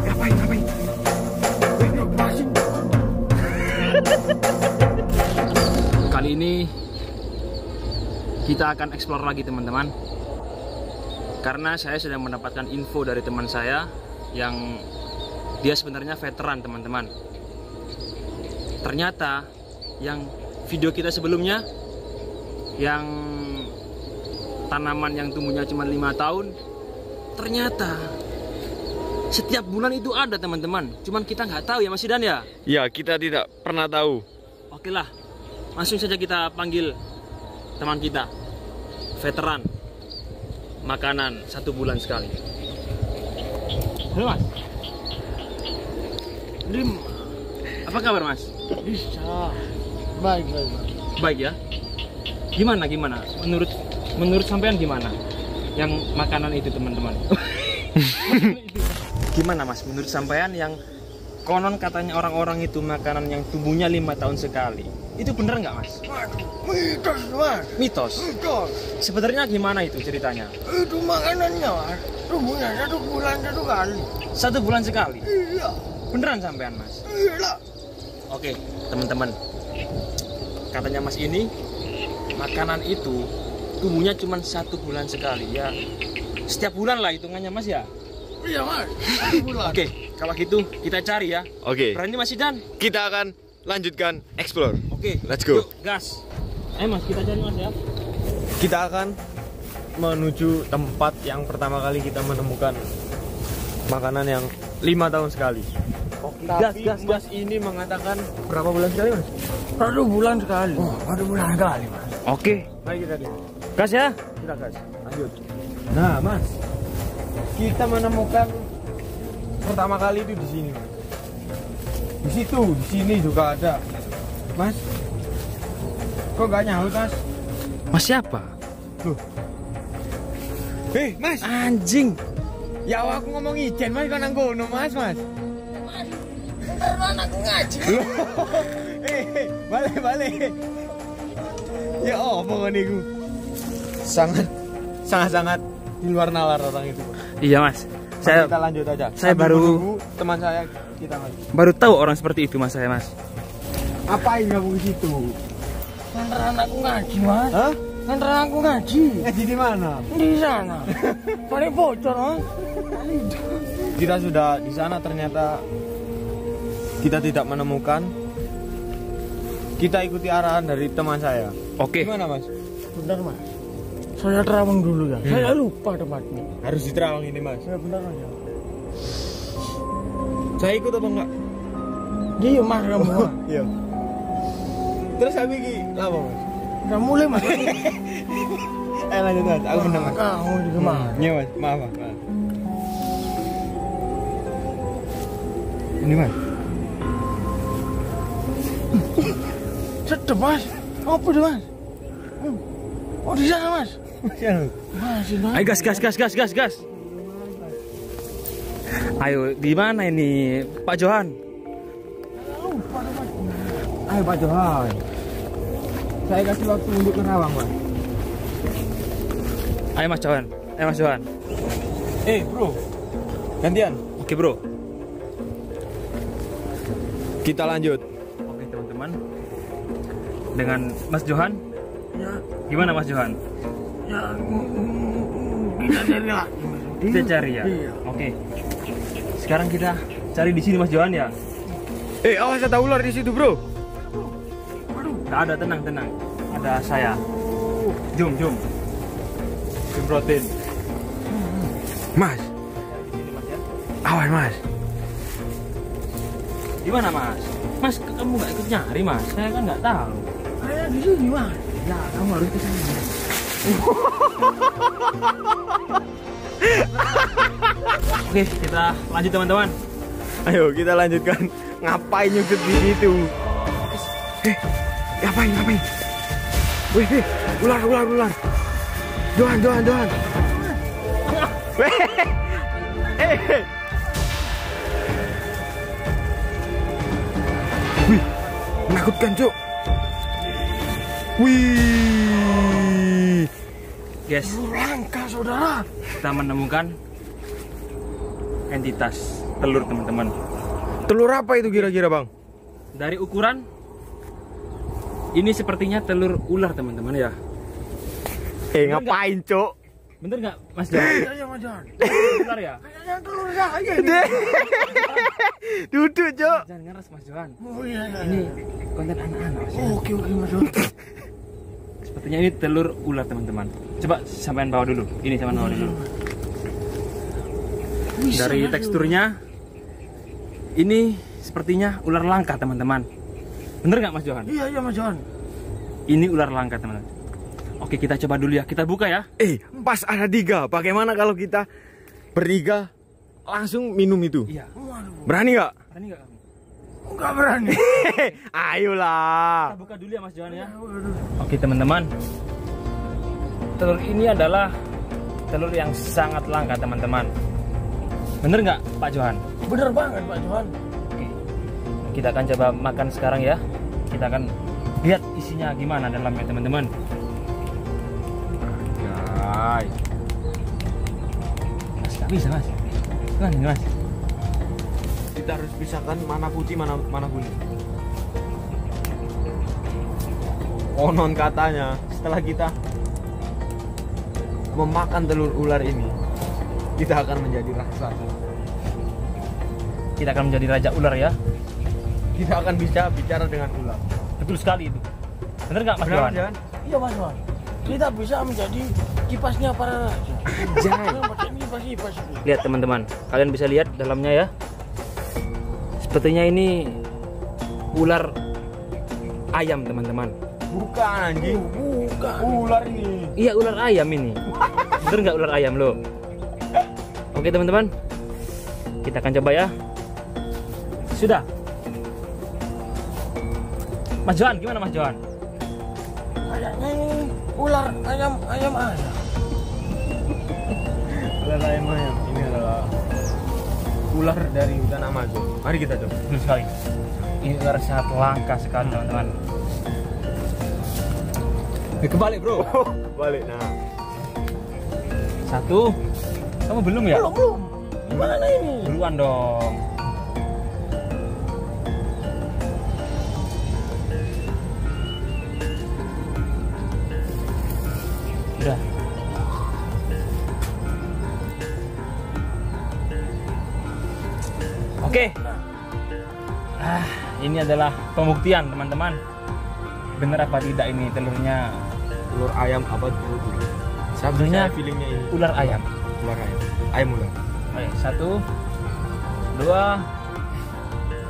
Ngapain? Kali ini kita akan explore lagi teman-teman. Karena saya sedang mendapatkan info dari teman saya yang dia sebenarnya veteran teman-teman. Ternyata yang video kita sebelumnya yang tanaman yang tumbuhnya cuma 5 tahun, ternyata setiap bulan itu ada teman-teman. Cuman kita nggak tahu ya Mas Idan ya? Ya, kita tidak pernah tahu. Oke lah, langsung saja kita panggil teman kita, veteran makanan 1 bulan sekali. Halo Mas. Apa kabar Mas? Bisa. Baik. Baik ya. Gimana? Menurut sampean gimana? Yang makanan itu teman-teman. Gimana Mas? Menurut sampean yang konon katanya orang-orang itu makanan yang tumbuhnya 5 tahun sekali. Itu bener nggak Mas? Mitos, Mas. Mitos. Mitos. Sebenarnya gimana itu ceritanya? Itu makanannya, Mas. Tumbuhnya 1 bulan 1 kali. 1 bulan sekali. Iya. Beneran sampean Mas? Iya. Oke, teman-teman. Katanya Mas ini makanan itu tumbuhnya cuma 1 bulan sekali ya. Setiap bulan lah hitungannya Mas ya. Iya, Mas. 1 bulan. Oke, kalau gitu kita cari ya. Oke. Berani Mas Idan? Kita akan lanjutkan explore. Oke. Let's go. Yuk, gas. Mas, kita cari Mas ya. Kita akan menuju tempat yang pertama kali kita menemukan makanan yang 5 tahun sekali. Gas. Mas ini mengatakan berapa bulan sekali, Mas? 1 bulan sekali. Oh, 1 bulan sekali, Mas. Oke. Mari kita lihat. Gas ya. Kita gas. Lanjut. Nah, Mas. Kita menemukan pertama kali itu di sini, Mas. Di situ, di sini juga ada. Mas. Kok nggak nyaut, Mas? Mas siapa? Loh. Mas. Anjing. Ya aku ngomong ijen, Mas, kan anggono, Mas. Ntar anakku ngaji. Loh. Balik. Ya apa kan itu? Sangat di luar nalar orang itu. Iya Mas. Kita lanjut aja. Saya Sambil baru menunggu teman saya kita, Mas. baru tahu orang seperti itu Mas saya Mas. Apain kamu di situ? Ntar anakku ngaji, Mas. Hah? Ntar anakku ngaji. Ngaji di mana? Di sana. Paling bocor, Mas. Kita sudah di sana, ternyata kita tidak menemukan. Kita ikuti arahan dari teman saya. Oke. Gimana, Mas? Bentar, Mas. Saya terawang dulu ya. Saya lupa tempatnya. Harus diterawang ini, Mas. Saya bentar aja. Saya ikut apa enggak? Iya, Mas, kamu. Mas. Iya. Terus kami iki apa, Mas? Udah mulai, Mas. Lanjut, Mas. Aku menang, Mas. Kamu di kemana? Iya, Mas. Maaf, Mas. Ini, Mas. Sedep, Mas. Apa itu, Mas? Oh, di sana, Mas. Masih, Mas. Ayo gas. Ayo, di mana ini Pak Johan? Lupa tempatnya. Ayo, Pak Johan. Saya kasih waktu untuk nerawang, Mas. Ayo Mas Johan. Bro. Gantian. Oke bro. Kita lanjut. Oke teman-teman. Dengan Mas Johan. Ya, Gimana Mas Johan? ya. Kita cari lagi, Mas. Kita cari ya. Iya. Oke. Sekarang kita cari di sini Mas Johan ya. Awas ada ular di situ, Bro. Nggak ada, tenang. Ada saya. Jom. Semprotin. Mas. Di sini Mas ya. Awas, Mas. Gimana Mas? Mas kamu nggak ikut nyari Mas? Saya kan nggak tahu. Saya di sini, Mas. Ya kamu harus ke sini. Oke, kita lanjut teman-teman. Ayo kita lanjutkan. Ngapain nyusut di situ? Ngapain? Wih, ular. Johan. Wih, menakutkan, Cuk. Wih. Guys, Langka saudara. kita menemukan entitas telur teman-teman. Telur apa itu kira-kira, Bang? Dari ukuran ini sepertinya telur ular teman-teman ya. Ngapain, Cok? Bener nggak Mas Jan? Iya Mas Jan. Ular ya? Kayaknya telur saya ini. Duduk, Cok. Jangan ngeres Mas Johan. Oh iya. Ini konten anak-anak Mas Johan. Oke Mas Jan. Sepertinya ini telur ular teman-teman. Coba sampean bawa dulu. Ini sampean bawa dulu. Dari teksturnya ini sepertinya ular langka teman-teman. Bener nggak Mas Johan? Iya Mas Jan. Ini ular langka teman-teman. Oke, kita coba dulu ya. Kita buka ya. Pas ada 3. Bagaimana kalau kita bertiga langsung minum itu? Iya. Waduh. Berani nggak? Berani nggak kamu? Enggak berani. Ayolah. Kita buka dulu ya Mas Johan ya. Oke teman-teman. Telur ini adalah telur yang sangat langka teman-teman. Bener nggak Pak Johan? Bener banget Pak Johan. Oke. Kita akan coba makan sekarang ya. Kita akan lihat isinya gimana dalamnya teman-teman. Mas, nggak bisa Mas. Gimana nih Mas? Kita harus pisahkan mana putih, mana kuning. Konon katanya setelah kita memakan telur ular ini, kita akan menjadi raksasa. Kita akan menjadi raja ular ya. Kita akan bisa bicara dengan ular. Betul sekali itu. Bener nggak Mas Benar, Johan? Jan? Iya Mas Jan. Kita bisa menjadi kipasnya para raja. Jangan. Yang pakai kipas itu. Lihat teman-teman, kalian bisa lihat dalamnya ya. Sepertinya ini ular ayam teman-teman. Bukan anjing. Bukan. Ular ini. Iya ular ayam ini. Bener nggak ular ayam lo? Oke teman-teman, kita akan coba ya. Sudah. Mas Johan, gimana Mas Johan? Kayaknya ini ular ayam. Ular ayam. Ini adalah ular dari hutan Amazon. Mari kita coba. Betul sekali. Ini ular sangat langka sekali teman-teman. Kebalik, Bro. Balik. Nah. Satu. Kamu belum ya? Belum. Gimana ini? Duluan dong. Udah. Oke. Ini adalah pembuktian teman-teman. Bener apa tidak ini telurnya Telur ayam apa dulu? Sebenarnya feelingnya ini. ular ayam. Ular ayam. Ayam ular. Oke, 1, 2,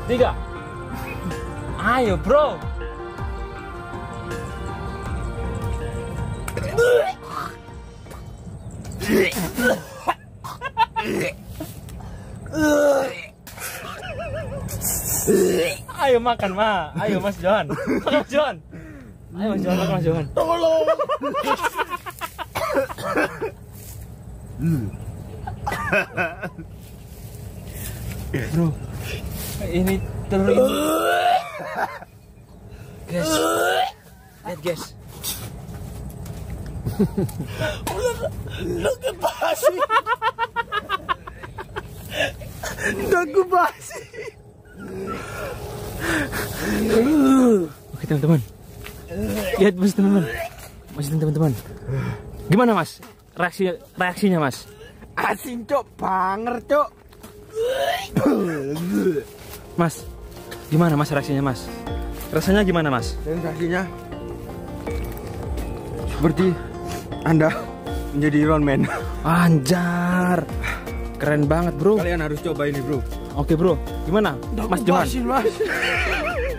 3. Ayo bro. Ayo makan Ma. Ayo Mas Johan. Makan Mas Johan. Ayo Mas Johan, makan Mas Johan. Tolong. Bro, ini telur ini. Guys, lihat guys. Udah basi. Dagu basi. Oke teman-teman, lihat mas teman-teman, teman-teman. Gimana mas? Reaksinya mas? Asin, Cok. Banger, Cok. Mas, gimana mas reaksinya mas? Rasanya gimana mas? Sensasinya seperti Anda menjadi Iron Man. Anjar, keren banget bro. Kalian harus coba ini, Bro. Oke bro, gimana Mas Johan? Mas.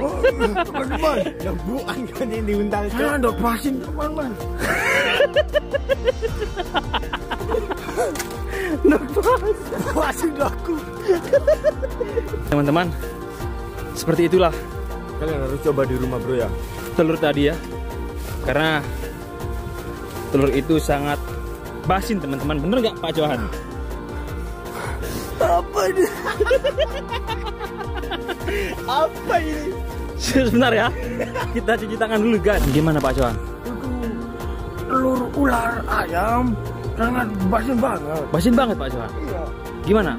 Teman-teman. Ya bukan kan ini diuntal, Cok. Jangan dok basin teman-teman. Basin aku. Teman-teman, seperti itulah Kalian harus coba di rumah, Bro ya. telur tadi ya. Karena telur itu sangat basin teman-teman. Bener nggak Pak Johan? Apa ini? Apa ini? Sebentar ya. Kita cuci tangan dulu guys. Gimana Pak Johan? telur ular ayam sangat basin banget. Basin banget Pak Johan. Iya. Gimana?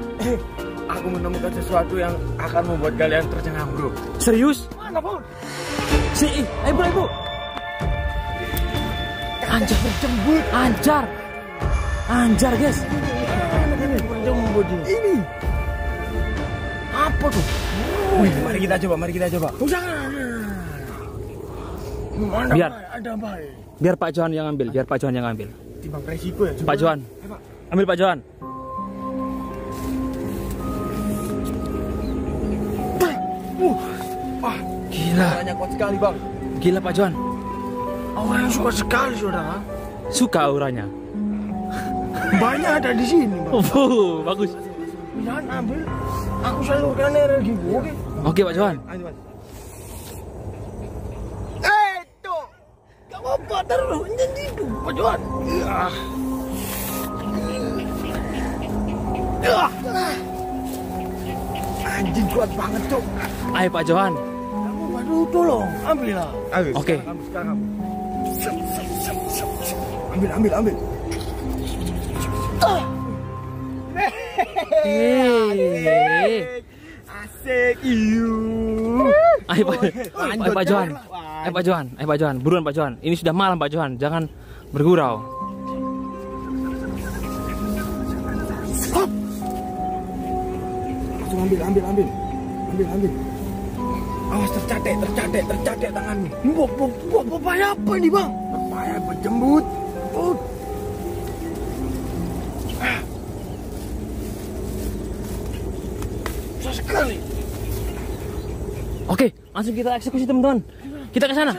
Aku menemukan sesuatu yang akan membuat kalian tercengang, bro. Serius? Mana, Bro? Ayo bro. Anjar berjembut. Anjar guys. Berjembut ini. Apa tuh? Wih, mari kita coba. Jangan. Mana Biar. ada baik. Biar Pak Johan yang ambil. Timbang resiko ya. Pak Johan. Ambil Pak Johan. Wah, Gila. banyak kuat sekali, Bang. Gila Pak Johan. Awalnya suka sekali, saudara. Suka auranya. Banyak ada di sini, Bang. Oh, bagus. Jangan ambil. Aku salurkan energi. Oke. Oke Pak Johan. Ayo, Mas. Tuh. Gak apa-apa, taruh. Jadi itu, Pak Johan. Anjing kuat banget, Cok. Ayo Pak Johan. Kamu baru tolong, ambillah. Ayo. Oke. Sekarang. Ambil. Asik. Ayo Pak Johan. Buruan Pak Johan. Ini sudah malam Pak Johan. Jangan bergurau. Langsung ambil. Awas tercatek tanganmu. Buah pepaya apa ini, Bang? Pepaya berjembut. Susah sekali. Oke, langsung kita eksekusi teman-teman. Kita ke sana.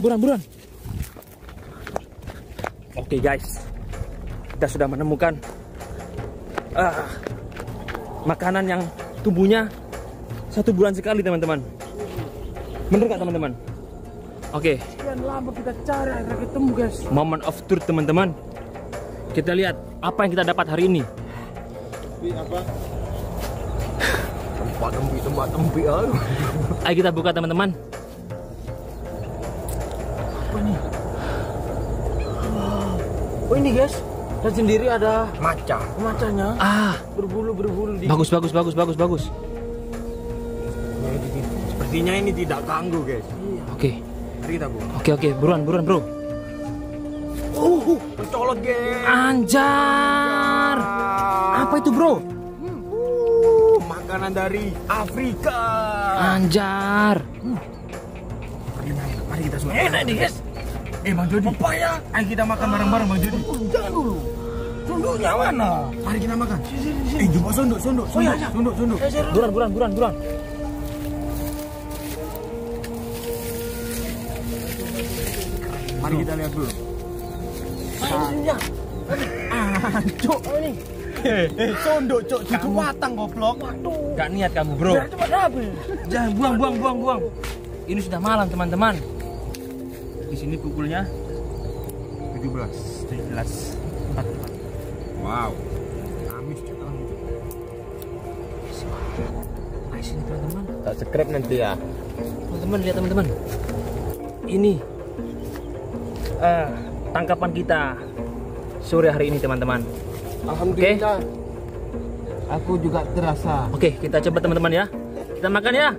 Buruan. Oke guys, kita sudah menemukan makanan yang tumbuhnya 1 bulan sekali teman-teman. Bener nggak teman-teman? Oke. Sekian lama kita cari akhirnya ketemu, guys. Moment of truth teman-teman. Kita lihat apa yang kita dapat hari ini. Tempat tempi. Aduh. Ayo kita buka teman-teman. Apa ini? Oh ini, guys. Dan sendiri ada macanya. Berbulu di. Bagus. Sepertinya ini tidak ganggu, guys. Oke. Mari kita buka. Oke, buruan bro. Mencolot, guys. Anjar. Apa itu bro? Makanan dari Afrika. Anjar. Mari kita semua. Enak nih, guys. Bang Jody. Pepaya. Ayo kita makan bareng-bareng, Bang Jody. Jangan dulu. Sunduknya mana? Mari kita makan. Jumpa sunduk. Oh iya. Sunduk. Buruan. Mari kita lihat dulu. Cok, ini. Sunduk, Cok. Cukup matang, goblok. Gak niat kamu bro. Jangan buang. Ini sudah malam teman-teman. Di sini pukulnya 17:44. Wow. Amis, Cok. Ayo sini teman-teman. Tak subscribe nanti ya. Teman-teman lihat teman-teman. Ini tangkapan kita sore hari ini teman-teman. Alhamdulillah. Aku juga terasa. Oke, kita coba teman-teman ya. Kita makan ya.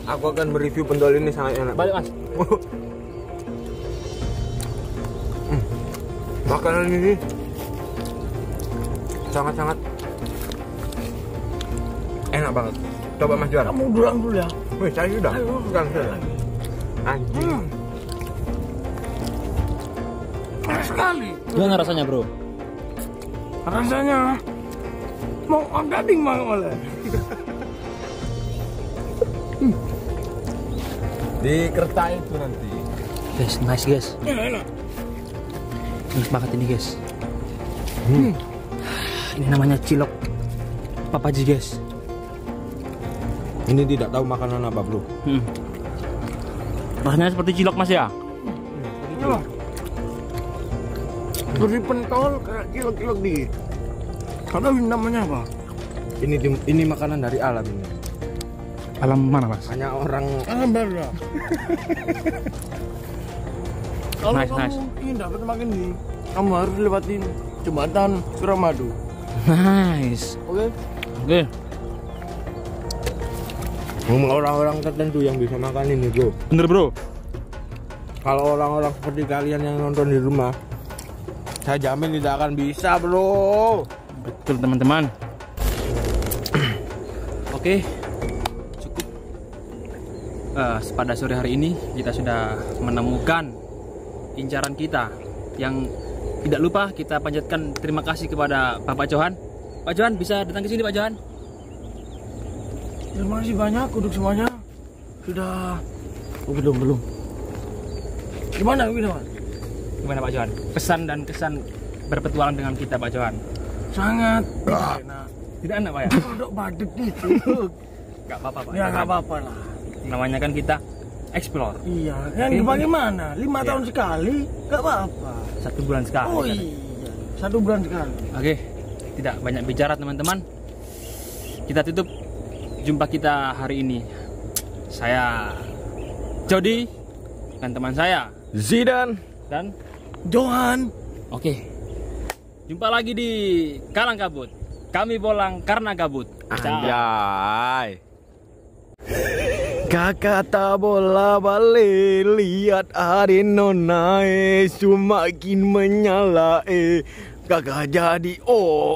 Aku akan mereview pendol ini sangat enak. Balik mas. Makanan ini sangat-sangat enak banget. Coba Mas Juara. Kamu durang dulu ya. Wih, saya sudah. Sekarang sudah. Anjing. Enak sekali. Gimana rasanya bro? Rasanya mau daging mau oleh. Di kertas itu nanti. Guys, nice guys. Enak. Nih makan ini guys. Ini namanya cilok papaji guys. Ini tidak tahu makanan apa, Bro. Rasanya seperti cilok mas ya? Beri pentol kayak kilok-kilok di. Karena namanya apa? Ini makanan dari alam ini. Alam mana mas? Hanya orang Alam baru. Kalau Nice, kamu nice. ingin dapat makan ini, kamu harus lewatin jembatan Suramadu. Nice. Oke? Oke. Orang-orang tertentu yang bisa makan ini bro. Bener bro. Kalau orang-orang seperti kalian yang nonton di rumah, saya jamin tidak akan bisa bro. Betul teman-teman. Oke, cukup. Pada sore hari ini kita sudah menemukan incaran kita. Yang tidak lupa kita panjatkan terima kasih kepada Bapak Johan. Pak Johan bisa datang ke sini Pak Johan? Terima kasih banyak untuk semuanya. Sudah. Oh, belum. Gimana? Gimana Pak Johan? Pesan dan kesan berpetualang dengan kita Pak Johan. Sangat enak. Tidak enak Pak ya? Produk badut itu. Gak apa-apa Pak. Ya nggak apa-apa lah. Namanya kan kita explore. Iya. Yang bagaimana? 5 Iya. tahun sekali? Nggak apa-apa. 1 bulan sekali. Oh kan? iya. 1 bulan sekali. Oke, tidak banyak bicara teman-teman. Kita tutup jumpa kita hari ini. Saya Jody dan teman saya Zidan dan Johan. oke. Jumpa lagi di Kalang Kabut. Kami bolang karena kabut. Ciao. Anjay. Kakak tak bola balik, lihat hari naik semakin menyala kakak jadi oh